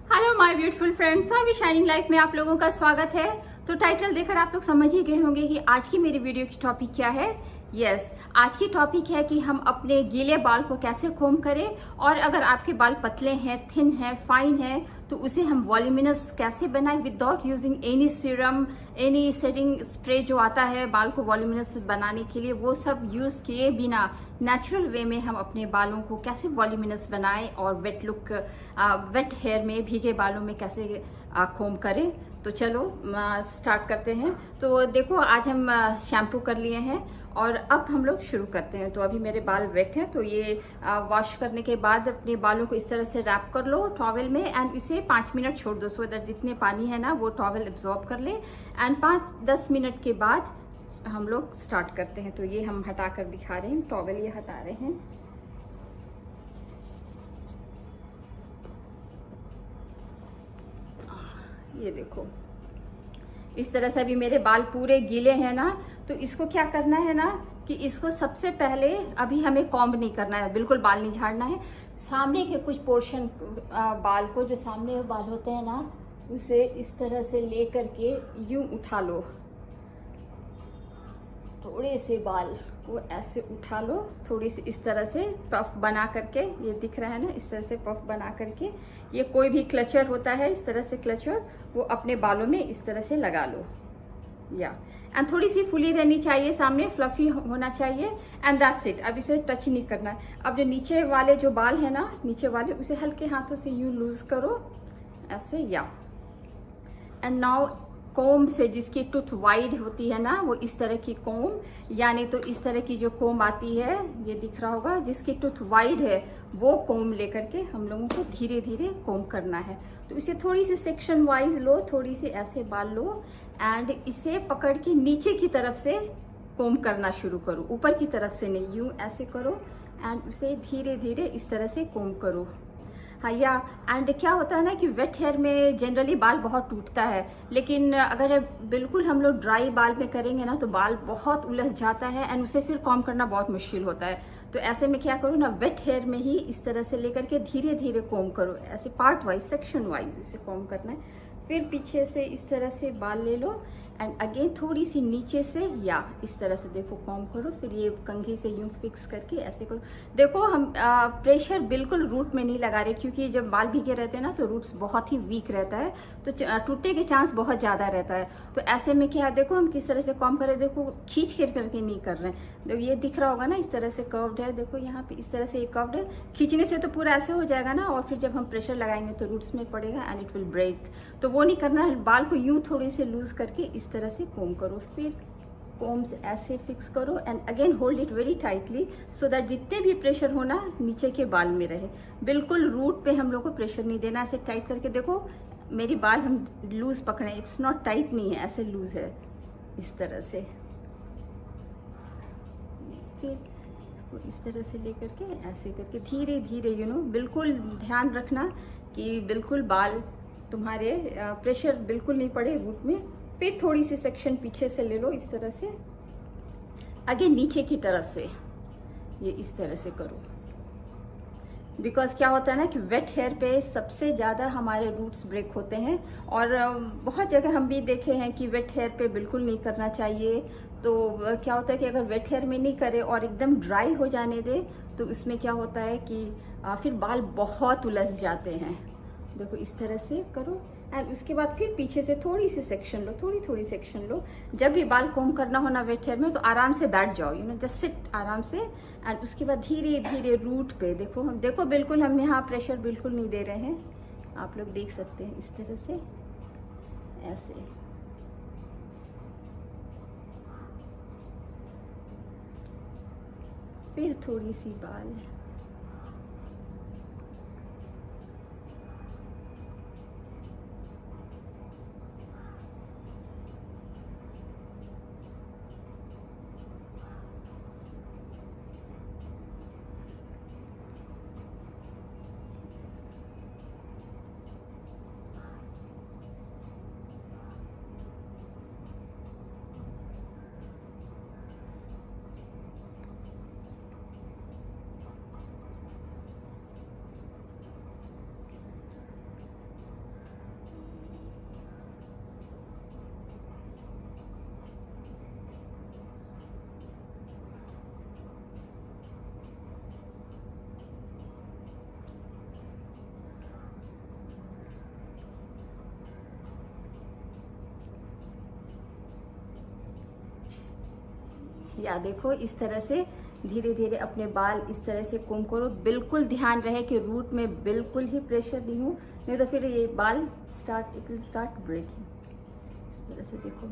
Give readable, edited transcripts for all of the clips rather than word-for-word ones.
Hello my beautiful friends, अभी shining life में आप लोगों का स्वागत है। तो टाइटल देखकर आप लोग समझ ही गए होंगे कि आज की मेरी वीडियो की टॉपिक क्या है। यस, आज की टॉपिक है कि हम अपने गीले बाल को कैसे कोम करें, और अगर आपके बाल पतले हैं, थिन हैं, फाइन हैं, तो उसे हम वॉल्यूमिनस कैसे बनाएं without using any serum, any setting spray जो आता है बाल को वॉल्यूमिनस बनाने के लिए, वो सब यूज किए बिना नेचुरल वे में हम अपने बालों को कैसे वॉल्यूमिनस बनाएं और वेट हेयर में, भीगे बालों में कैसे कोम करें। तो चलो स्टार्ट करते हैं। तो देखो, आज हम शैम्पू कर लिए हैं और अब हम लोग शुरू करते हैं। तो अभी मेरे बाल वेट हैं, तो ये वॉश करने के बाद अपने बालों को इस तरह से रैप कर लो टॉवेल में एंड इसे 5 मिनट छोड़ दो, सो दैट जितने पानी है ना वो टॉवेल एब्जॉर्ब कर ले। एंड 5-10 मिनट के बाद हम लोग स्टार्ट करते हैं। तो ये हम हटा कर दिखा रहे हैं, टॉवेल ये हटा रहे हैं। ये देखो, इस तरह से अभी मेरे बाल पूरे गीले हैं ना, तो इसको क्या करना है ना कि इसको सबसे पहले अभी हमें कॉम्ब नहीं करना है, बिल्कुल बाल नहीं झाड़ना है। सामने के कुछ पोर्शन बाल को, जो सामने बाल होते हैं ना, उसे इस तरह से ले करके यूं उठा लो। थोड़े से बाल को ऐसे उठा लो, थोड़ी सी इस तरह से पफ बना करके, ये दिख रहा है ना, इस तरह से पफ बना करके। ये कोई भी क्लचर होता है, इस तरह से क्लचर, वो अपने बालों में इस तरह से लगा लो। या एंड थोड़ी सी फुली रहनी चाहिए, सामने फ्लफी होना चाहिए। And that's it. अब इसे टच नहीं करना है। अब जो नीचे वाले जो बाल है ना, नीचे वाले, उसे हल्के हाथों से यूं लूज करो ऐसे। या एंड नाउ कोम से, जिसकी टूथ वाइड होती है ना, वो इस तरह की कोम, यानी तो इस तरह की जो कोम आती है, ये दिख रहा होगा, जिसकी टूथ वाइड है, वो कोम लेकर के हम लोगों को धीरे धीरे कोम करना है। तो इसे थोड़ी सी सेक्शन वाइज लो, थोड़ी सी ऐसे बाल लो एंड इसे पकड़ के नीचे की तरफ से कोम करना शुरू करो, ऊपर की तरफ से नहीं, यूं ऐसे करो एंड उसे धीरे धीरे इस तरह से कोम करो। हाँ, या एंड क्या होता है ना कि वेट हेयर में जनरली बाल बहुत टूटता है, लेकिन अगर बिल्कुल हम लोग ड्राई बाल में करेंगे ना, तो बाल बहुत उलझ जाता है एंड उसे फिर कॉम करना बहुत मुश्किल होता है। तो ऐसे में क्या करो ना, वेट हेयर में ही इस तरह से लेकर के धीरे धीरे कॉम करो, ऐसे पार्ट वाइज, सेक्शन वाइज इसे कॉम करना है। फिर पीछे से इस तरह से बाल ले लो एंड अगेन थोड़ी सी नीचे से, या इस तरह से देखो कॉम करो। फिर ये कंघी से यूं फिक्स करके ऐसे करो। देखो, हम प्रेशर बिल्कुल रूट में नहीं लगा रहे, क्योंकि जब बाल भीगे रहते हैं ना, तो रूट्स बहुत ही वीक रहता है, तो टूटने के चांस बहुत ज्यादा रहता है। तो ऐसे में क्या, देखो हम किस तरह से कॉम करें, देखो खींच कर करके नहीं कर रहे हैं। देखो ये दिख रहा होगा ना, इस तरह से कर्व्ड है, देखो यहाँ पे इस तरह से ये कर्व्ड है। खींचने से तो पूरा ऐसे हो जाएगा ना, और फिर जब हम प्रेशर लगाएंगे तो रूट्स में पड़ेगा एंड इट विल ब्रेक। तो वो नहीं करना है। बाल को यूं थोड़ी से लूज करके इस तरह से कोम करो, फिर कोम्स ऐसे फिक्स करो and again hold it very tightly, so that जितने भी प्रेशर हो ना, नीचे के बाल में रहे। बिल्कुल रूट पे हम लोग को प्रेशर नहीं देना। ऐसे टाइट करके देखो, मेरी बाल हम लूज पकड़े, इट्स नॉट टाइट नहीं है, ऐसे लूज है इस तरह से। फिर इसको इस तरह से लेकर के ऐसे करके धीरे धीरे, बिल्कुल ध्यान रखना कि बिल्कुल बाल तुम्हारे प्रेशर बिल्कुल नहीं पड़े रूट में। फिर थोड़ी सी सेक्शन पीछे से ले लो, इस तरह से आगे नीचे की तरफ से, ये इस तरह से करो। बिकॉज क्या होता है ना कि वेट हेयर पे सबसे ज़्यादा हमारे रूट्स ब्रेक होते हैं, और बहुत जगह हम भी देखे हैं कि वेट हेयर पे बिल्कुल नहीं करना चाहिए। तो क्या होता है कि अगर वेट हेयर में नहीं करे और एकदम ड्राई हो जाने दे, तो उसमें क्या होता है कि फिर बाल बहुत उलझ जाते हैं। देखो इस तरह से करो एंड उसके बाद फिर पीछे से थोड़ी सी सेक्शन लो, थोड़ी थोड़ी सेक्शन लो। जब भी बाल कोम करना हो ना वेट हेयर में, तो आराम से बैठ जाओ, जस्ट सिट आराम से। एंड उसके बाद धीरे धीरे रूट पे देखो, हम देखो बिल्कुल हम यहाँ प्रेशर बिल्कुल नहीं दे रहे हैं, आप लोग देख सकते हैं इस तरह से ऐसे। फिर थोड़ी सी बाल, या देखो इस तरह से धीरे धीरे अपने बाल इस तरह से कोम करो। बिल्कुल ध्यान रहे कि रूट में बिल्कुल ही प्रेशर नहीं हो, नहीं तो फिर ये बाल इट विल स्टार्ट ब्रेकिंग। इस तरह से देखो,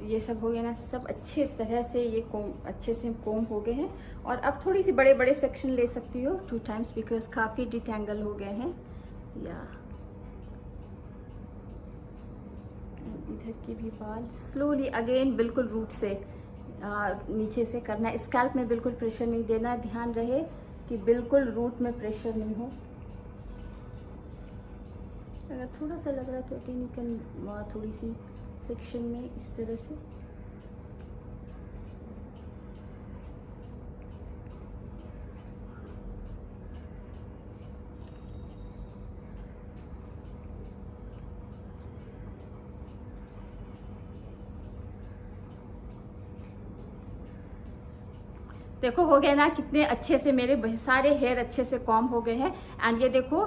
ये सब हो गया ना, सब अच्छे तरह से ये कोम अच्छे से कोम हो गए हैं। और अब थोड़ी सी बड़े बड़े सेक्शन ले सकती हो 2 टाइम्स, बिकॉज काफ़ी डिटेंगल हो गए हैं। या इधर के भी बाल स्लोली अगेन बिल्कुल रूट से नीचे से करना है। स्कैल्प में बिल्कुल प्रेशर नहीं देना, ध्यान रहे कि बिल्कुल रूट में प्रेशर नहीं हो। अगर थोड़ा सा लग रहा है तो टेक्निकल थोड़ी सी सेक्शन में इस तरह से देखो हो गया ना, कितने अच्छे से मेरे सारे हेयर अच्छे से कॉम हो गए हैं। एंड ये देखो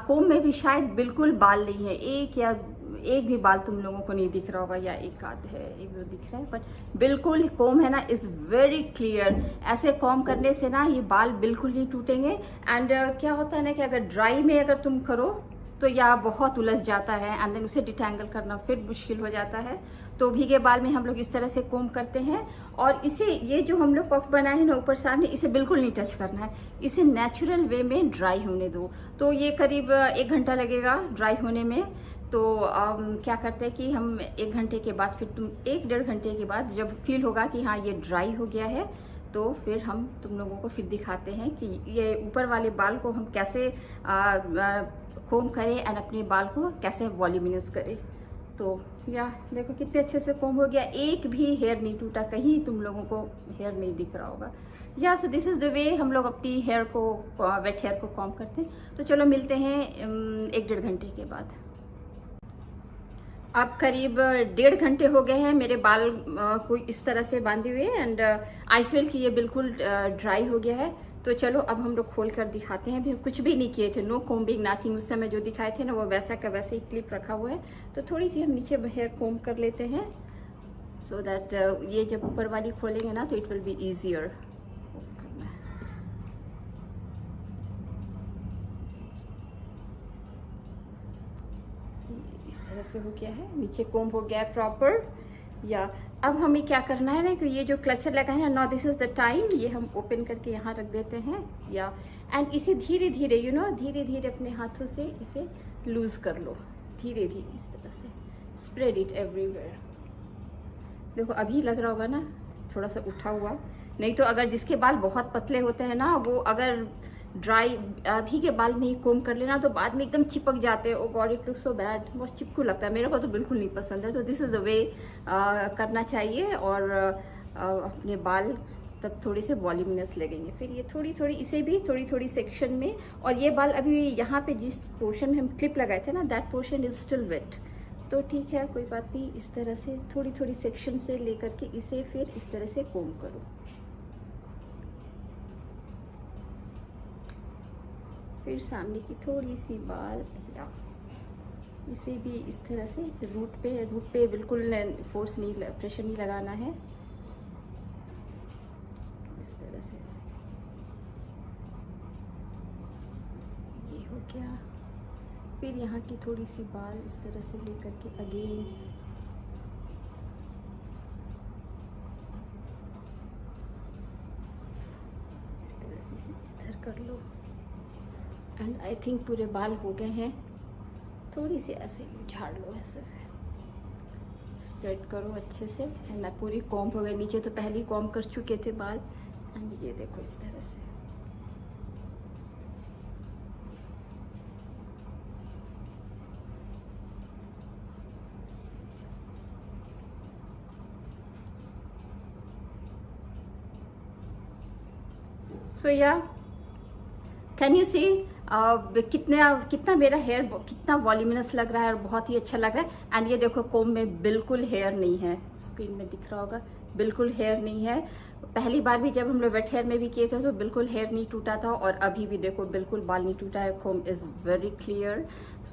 कोम में भी शायद बिल्कुल बाल नहीं है, एक भी बाल तुम लोगों को नहीं दिख रहा होगा, या एक आध है, एक दो दिख रहा है, बट बिल्कुल कोम है ना इज वेरी क्लियर। ऐसे कॉम करने से ना ये बाल बिल्कुल नहीं टूटेंगे। एंड क्या होता है ना कि अगर ड्राई में अगर तुम करो तो या बहुत उलझ जाता है, एंड देन उसे डिटेंगल करना फिर मुश्किल हो जाता है। तो भीगे बाल में हम लोग इस तरह से कोम करते हैं। और इसे, ये जो हम लोग पफ बनाए हैं ना ऊपर सामने, इसे बिल्कुल नहीं टच करना है, इसे नेचुरल वे में ड्राई होने दो। तो ये करीब 1 घंटा लगेगा ड्राई होने में। तो क्या करते हैं कि हम 1 घंटे के बाद, फिर तुम 1-1.5 घंटे के बाद जब फील होगा कि हाँ ये ड्राई हो गया है, तो फिर हम तुम लोगों को फिर दिखाते हैं कि ये ऊपर वाले बाल को हम कैसे कोम करें एंड अपने बाल को कैसे वॉल्यूमिनस करें। तो या देखो कितने अच्छे से कोम हो गया, एक भी हेयर नहीं टूटा, कहीं तुम लोगों को हेयर नहीं दिख रहा होगा। या so this is the way हम लोग अपनी हेयर को, वेट हेयर को कॉम करते हैं। तो चलो मिलते हैं 1-1.5 घंटे के बाद। अब करीब 1.5 घंटे हो गए हैं मेरे बाल को इस तरह से बांधे हुए, एंड आई फील कि ये बिल्कुल ड्राई हो गया है। तो चलो अब हम लोग खोल कर दिखाते हैं। भी कुछ भी नहीं किए थे, नो कोम्बिंग नथिंग। उस समय जो दिखाए थे ना वो वैसा का वैसे ही क्लिप रखा हुआ है। तो थोड़ी सी हम नीचे हेयर कोम कर लेते हैं, सो दैट ये जब ऊपर वाली खोलेंगे ना तो इट विल बी ईजियर। इस तरह से हो गया है, नीचे कोम हो गया है प्रॉपर। या अब हमें क्या करना है ना कि ये जो क्लचर लगा है ना, दिस इज द टाइम, ये हम ओपन करके यहाँ रख देते हैं। या एंड इसे धीरे धीरे धीरे धीरे अपने हाथों से इसे लूज कर लो, धीरे धीरे इस तरह से स्प्रेड इट एवरीवेयर। देखो अभी लग रहा होगा ना थोड़ा सा उठा हुआ, नहीं तो अगर जिसके बाल बहुत पतले होते हैं ना, वो अगर ड्राई अभी के बाल में ही कोम कर लेना तो बाद में एकदम चिपक जाते हैं। Oh God it look so bad, बहुत चिपकू लगता है, मेरे को तो बिल्कुल नहीं पसंद है। तो दिस इज द वे करना चाहिए। और अपने बाल तब थोड़े से वॉल्यूमिनस लगेंगे। फिर ये थोड़ी थोड़ी, इसे भी थोड़ी थोड़ी सेक्शन में। और ये बाल अभी यहाँ पे जिस पोर्शन में हम क्लिप लगाए थे ना, that portion is still wet. तो ठीक है, कोई बात नहीं, इस तरह से थोड़ी थोड़ी सेक्शन से लेकर के इसे फिर इस तरह से कोम करो। फिर सामने की थोड़ी सी बाल, या इसे भी इस तरह से रूट पे बिल्कुल फोर्स नहीं, प्रेशर नहीं लगाना है, इस तरह से। ये हो गया। फिर यहाँ की थोड़ी सी बाल इस तरह से लेकर के अगेन इस तरह से इधर कर लो। एंड आई थिंक पूरे बाल हो गए हैं। थोड़ी सी ऐसे झाड़ लो, ऐसे स्प्रेड करो अच्छे से। एंड पूरी कॉम्ब हो गई, नीचे तो पहले ही कॉम्ब कर चुके थे बाल। एंड ये देखो इस तरह से। सो या कैन यू सी कितना मेरा हेयर कितना वॉल्यूमिनस लग रहा है और बहुत ही अच्छा लग रहा है। एंड ये देखो कोम में बिल्कुल हेयर नहीं है, स्क्रीन में दिख रहा होगा, बिल्कुल हेयर नहीं है। पहली बार भी जब हम लोग वेट हेयर में भी किए थे तो बिल्कुल हेयर नहीं टूटा था, और अभी भी देखो बिल्कुल बाल नहीं टूटा है। कोम इज़ वेरी क्लियर।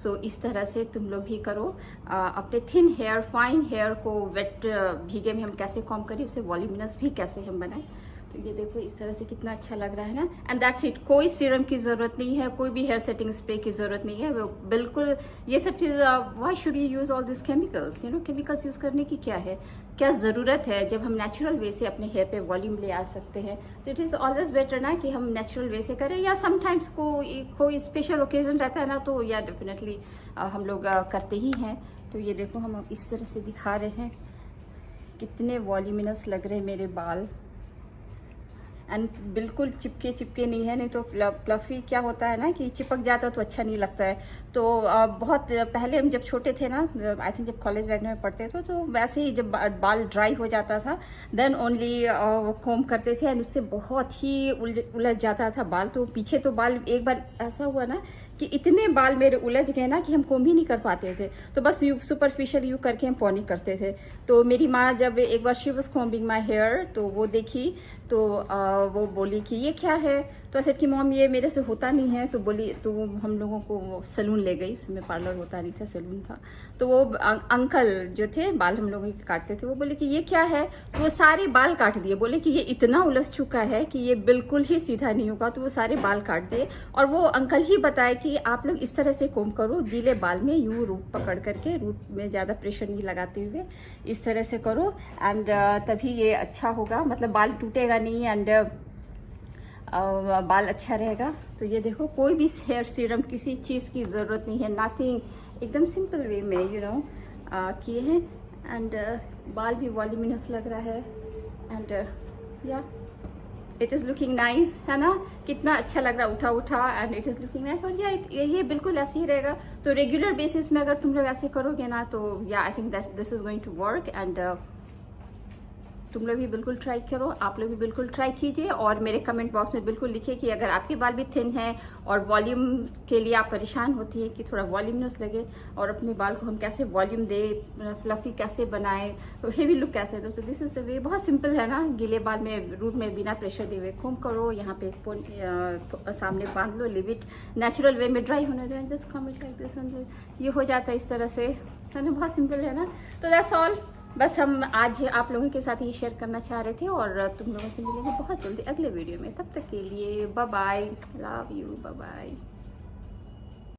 सो इस तरह से तुम लोग भी करो। अपने थिन हेयर, फाइन हेयर को वेट भीगे में हम कैसे कॉम करें, उसे वॉल्यूमिनस भी कैसे हम बनाएं। तो ये देखो इस तरह से कितना अच्छा लग रहा है ना। And that's it. कोई सीरम की ज़रूरत नहीं है, कोई भी हेयर सेटिंग स्प्रे की ज़रूरत नहीं है। वो बिल्कुल ये सब चीज़, why should you use all this chemicals, chemicals use करने की क्या है, क्या ज़रूरत है, जब हम नेचुरल वे से अपने हेयर पे वॉल्यूम ले आ सकते हैं। तो इट इज़ ऑलवेज बेटर ना कि हम नेचुरल वे से करें, या समटाइम्स कोई स्पेशल ओकेजन रहता है ना, तो या डेफिनेटली हम लोग करते ही हैं। तो ये देखो हम इस तरह से दिखा रहे हैं, कितने वॉल्यूमिनस लग रहे हैं मेरे बाल। एंड बिल्कुल चिपके नहीं है, नहीं तो प्लफी क्या होता है ना कि चिपक जाता तो अच्छा नहीं लगता है। तो बहुत पहले हम जब छोटे थे ना, आई थिंक जब कॉलेज वगैरह में पढ़ते थे, तो वैसे ही जब बाल ड्राई हो जाता था देन ओनली वो कोम करते थे, एंड उससे बहुत ही उलझ जाता था बाल। तो पीछे तो बाल, एक बार ऐसा हुआ ना कि इतने बाल मेरे उलझ गए ना कि हम कोम ही नहीं कर पाते थे। तो बस यू सुपरफिशियल यू करके हम पॉनी करते थे। तो मेरी माँ जब एक बार she was combing my hair, तो वो देखी, तो वो बोली कि ये क्या है। तो ऐसे कि मॉम ये मेरे से होता नहीं है। तो बोली, तो वो हम लोगों को सैलून ले गई, उसमें पार्लर होता नहीं था, सैलून था। तो वो अंकल जो थे बाल हम लोगों के काटते थे, वो बोले कि ये क्या है। तो वो सारे बाल काट दिए, बोले कि ये इतना उलझ चुका है कि ये बिल्कुल ही सीधा नहीं होगा। तो वो सारे बाल काट दिए, और वो अंकल ही बताए कि आप लोग इस तरह से कोम करो, गीले बाल में यूं रूट पकड़ करके, रूट में ज़्यादा प्रेशर नहीं लगाते हुए इस तरह से करो, एंड तभी ये अच्छा होगा, मतलब बाल टूटेगा नहीं, एंड बाल अच्छा रहेगा। तो ये देखो कोई भी हेयर सीरम किसी चीज़ की ज़रूरत नहीं है, नथिंग, एकदम सिंपल वे में किए हैं, एंड बाल भी वॉल्यूमिनस लग रहा है, एंड या इट इज़ लुकिंग नाइस, है ना, कितना अच्छा लग रहा है उठा उठा, and it is looking nice. और ये बिल्कुल ऐसे ही रहेगा। तो रेगुलर बेसिस में अगर तुम लोग ऐसे करोगे ना, तो या I think that this is going to work, and तुम लोग भी बिल्कुल ट्राई करो, आप लोग भी बिल्कुल ट्राई कीजिए, और मेरे कमेंट बॉक्स में बिल्कुल लिखिए कि अगर आपके बाल भी थिन हैं और वॉल्यूम के लिए आप परेशान होती हैं कि थोड़ा वॉल्यूमनेस लगे, और अपने बाल को हम कैसे वॉल्यूम दें, फ्लफी कैसे बनाएं, तो हेवी लुक कैसे दो। तो दिस इज द वे, बहुत सिंपल है ना। गीले बाल में रूट में बिना प्रेशर दिए हुए कोम करो, यहाँ पे सामने बांध लो, लिव इट, नेचुरल वे में ड्राई होने दो, just come it like this, ये हो जाता है इस तरह से, है ना, बहुत सिंपल है ना। तो दैट्स ऑल, बस हम आज आप लोगों के साथ ये शेयर करना चाह रहे थे, और तुम लोगों से मिलेंगे बहुत जल्दी अगले वीडियो में। तब तक के लिए bye bye, love you, bye bye.